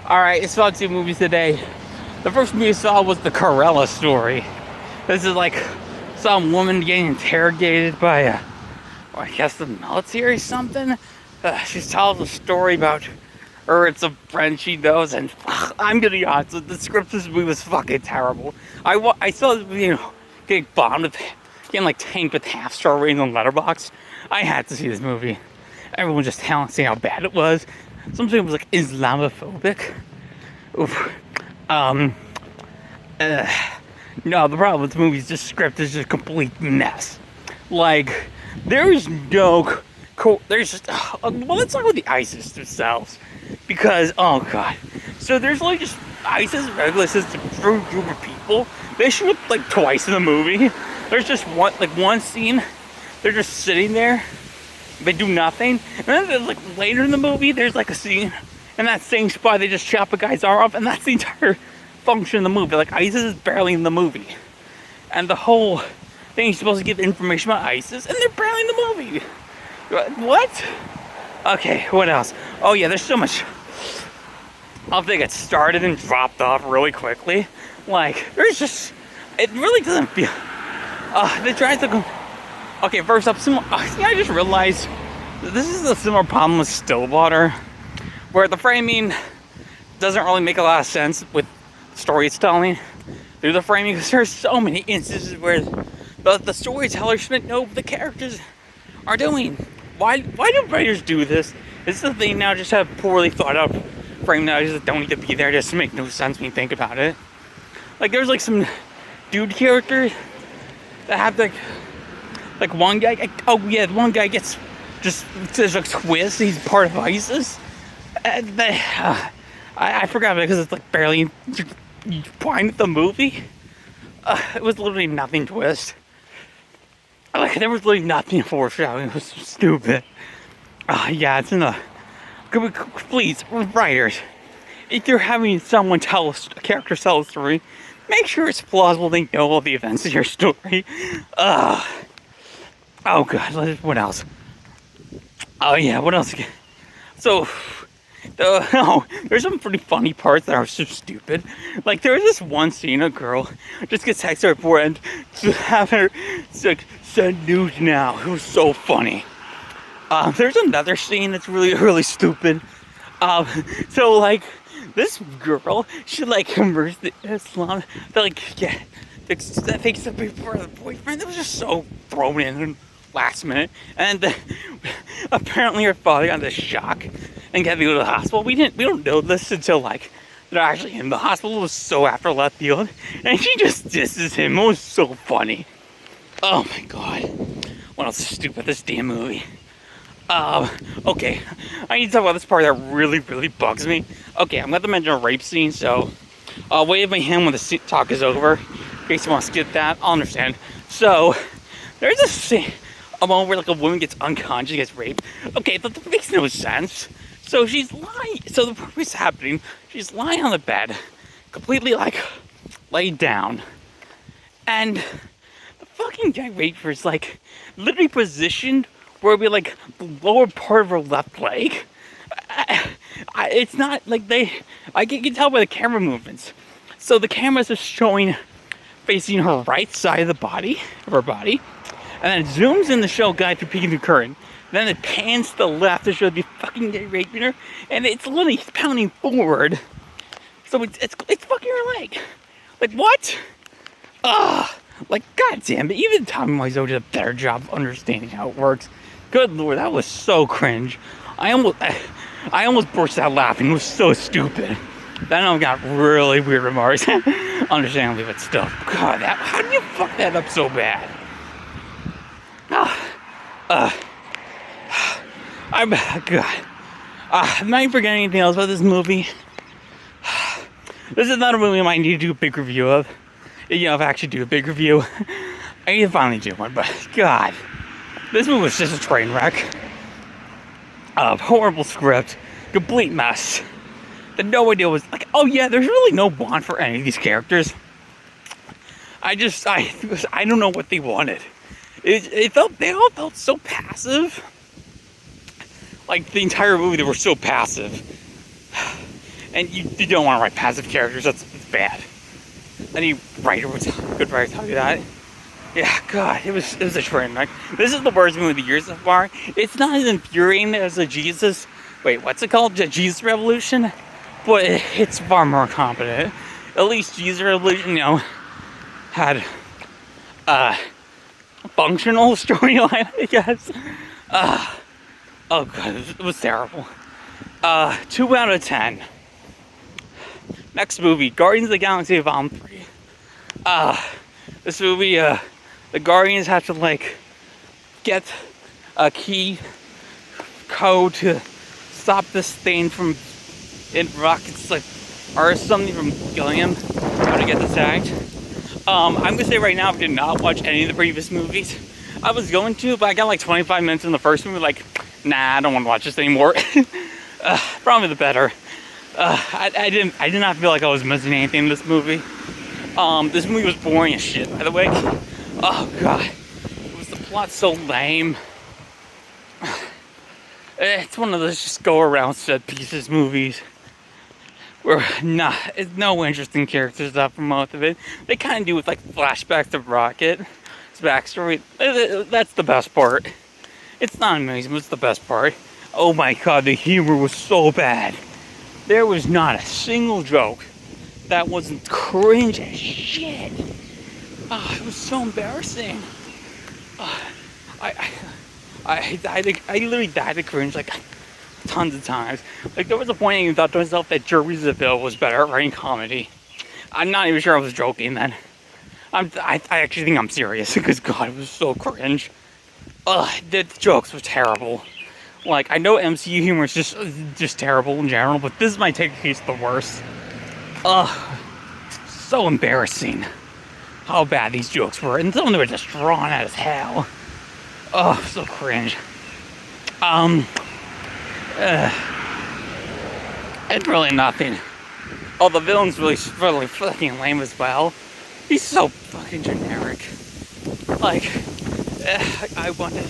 Alright, I saw two movies today. The first movie I saw was the Corella story. This is like some woman getting interrogated by, I guess the military or something. She tells a story about her and some friend she knows, and I'm gonna be honest, the script of this movie was fucking terrible. I saw this movie, getting bombed with, getting like tanked with half-star ratings on Letterboxd. I had to see this movie. Everyone just telling how bad it was. Something was like Islamophobic. Oof. No, the problem with the movie is the script is just a complete mess. Like, there is no, there's just, well, let's talk about the ISIS themselves. Because, oh god. So there's like just ISIS, regular system, group of people. They show up like twice in the movie. There's just one scene, they're just sitting there. They do nothing. And then there's like later in the movie, there's like a scene in that same spot, they just chop a guy's arm off, and that's the entire function of the movie. Like, ISIS is barely in the movie. And the whole thing is supposed to give information about ISIS, and they're barely in the movie. What? Okay, what else? Oh yeah, there's so much. I'll think it started and dropped off really quickly. Like, there's just, it really doesn't feel, they tried to go. Okay, first up, I just realized that this is a similar problem with Stillwater, where the framing doesn't really make a lot of sense with storytelling through the framing, because there's so many instances where the storyteller shouldn't know what the characters are doing. Why do writers do this? It's the thing now, just have poorly thought out frame narratives that don't need to be there, just make no sense when you think about it. Like, there's like some dude characters that have like one guy, one guy gets just, there's a twist, he's part of ISIS. And I forgot about it because it's like barely point at the movie. It was literally nothing twist. Like, there was literally nothing foreshadowing. It was so stupid. Yeah, it's in a. Please, writers, if you're having someone tell a character tell a story, make sure it's plausible. They know all the events of your story. Oh god, what else? Oh yeah, what else? So, there's some pretty funny parts that are so stupid. Like, there was this one scene, a girl just gets texted her boyfriend to have her like send nudes now. It was so funny. There's another scene that's really, really stupid. So like, this girl, she like converts to Islam. That thinks to be for the boyfriend. That was just so thrown in last minute, and apparently her father got this shock and got to go to the hospital. We don't know this until like they're actually in the hospital. It was so after left field, and she just disses him. It was so funny. Oh my god, what else is stupid? This damn movie. Okay, I need to talk about this part that really, really bugs me. Okay, I'm going to mention a rape scene, so I'll wave my hand when the talk is over. In case you want to skip that, I'll understand. So, there's a scene, a moment where like a woman gets unconscious, gets raped. Okay, that makes no sense. So she's lying, so what's happening, she's lying on the bed, completely like, laid down. And the fucking guy raped her is like, literally positioned where it'd be like the lower part of her left leg. It's not like I can tell by the camera movements. So the camera's just showing, facing her right side of her body, and then it zooms in to show a guy through peeking through curtain. Then it pans to the left to show the fucking guy raping her, and it's literally pounding forward. So it's fucking her leg. Like, what? Like, goddamn it. Even Tommy Wiseau did a better job of understanding how it works. Good lord, that was so cringe. I almost burst out laughing. It was so stupid. Then I got really weird remarks. Understandably, but still. God, how do you fuck that up so bad? I'm not even forgetting anything else about this movie. This is not a movie I might need to do a big review of. If I actually do a big review, I need to finally do one, but god. This movie was just a train wreck. Horrible script. Complete mess. No idea was like, oh yeah, there's really no bond for any of these characters. I don't know what they wanted. They all felt so passive. Like, the entire movie, they were so passive. And you don't want to write passive characters. That's bad. Any good writer tell you that. Yeah, God, it was a train wreck. This is the worst movie of the year so far. It's not as infuriating as a Jesus. Wait, what's it called? The Jesus Revolution? But it's far more competent. At least Jesus Revolution, had a functional storyline, I guess. Oh God, it was terrible. 2 out of 10. Next movie, Guardians of the Galaxy Volume 3. This movie, the Guardians have to get a key code to stop this thing from rockets or something from killing him. How to get this act. I'm gonna say right now, I did not watch any of the previous movies. I was going to, but I got 25 minutes in the first movie, nah, I don't want to watch this anymore. Probably the better. I did not feel like I was missing anything in this movie. This movie was boring as shit, by the way. Oh God, the plot so lame. It's one of those just go around set pieces movies where it's no interesting characters up for most of it. They kind of do with flashbacks of Rocket, his backstory. That's the best part. It's not amazing, but it's the best part. Oh my God, the humor was so bad. There was not a single joke that wasn't cringe as shit. It was so embarrassing. I literally died of cringe tons of times. There was a point I even thought to myself that Jerry Zaville was better at writing comedy. I'm not even sure I was joking then. I actually think I'm serious because God, it was so cringe. The jokes were terrible. I know MCU humor is just terrible in general, but this might take case the worst. So embarrassing how bad these jokes were, and some of them were just drawn out as hell. So cringe. It's really nothing. Oh, the villain's really fucking lame as well. He's so fucking generic. I wanted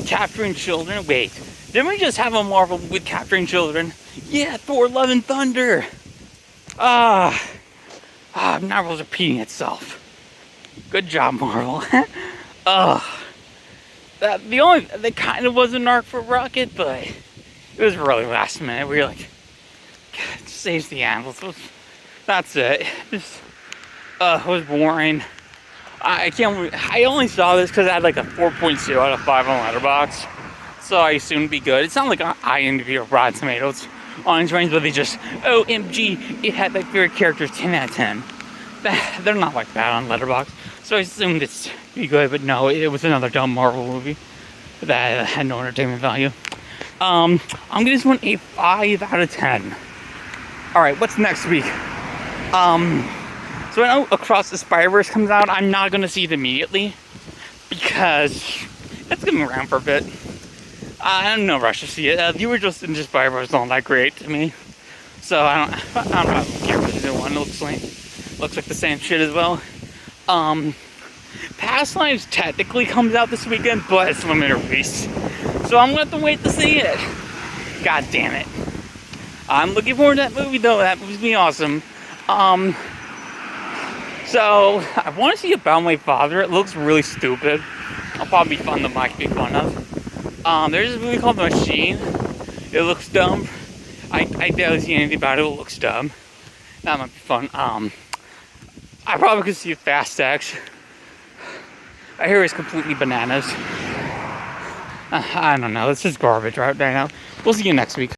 capturing children. Wait, didn't we just have a Marvel with capturing children? Yeah, Thor: Love and Thunder. Marvel's repeating itself. Good job, Marvel. That kind of was an arc for Rocket, but it was really last minute. We were God, saves the animals. That's it. It was boring. I only saw this because I had a 4.2 out of 5 on Letterboxd, so I assumed it'd be good. It's not like IMDb or Rotten Tomatoes on its range, but they just, OMG, it had my favorite characters 10 out of 10. They're not like that on Letterboxd, so I assumed it'd be good, but no, it was another dumb Marvel movie that had no entertainment value. I'm giving this one a 5 out of 10. Alright, what's next week? So I know Across the Spider-Verse comes out. I'm not going to see it immediately because it's going to be around for a bit. I'm no rush to see it. The original Into Spider-Verse is not that great to me, so I don't care what the new one looks like the same shit as well. Past Lives technically comes out this weekend, but it's limited release, so I'm going to have to wait to see it. God damn it. I'm looking forward to that movie though. That movie's gonna be awesome. So I want to see About My Father. It looks really stupid. It'll probably be fun to make fun of. There's this movie called The Machine. It looks dumb. I barely see anything about it. It looks dumb. That might be fun. I probably could see Fast X. I hear it's completely bananas. I don't know. It's just garbage right now. We'll see you next week.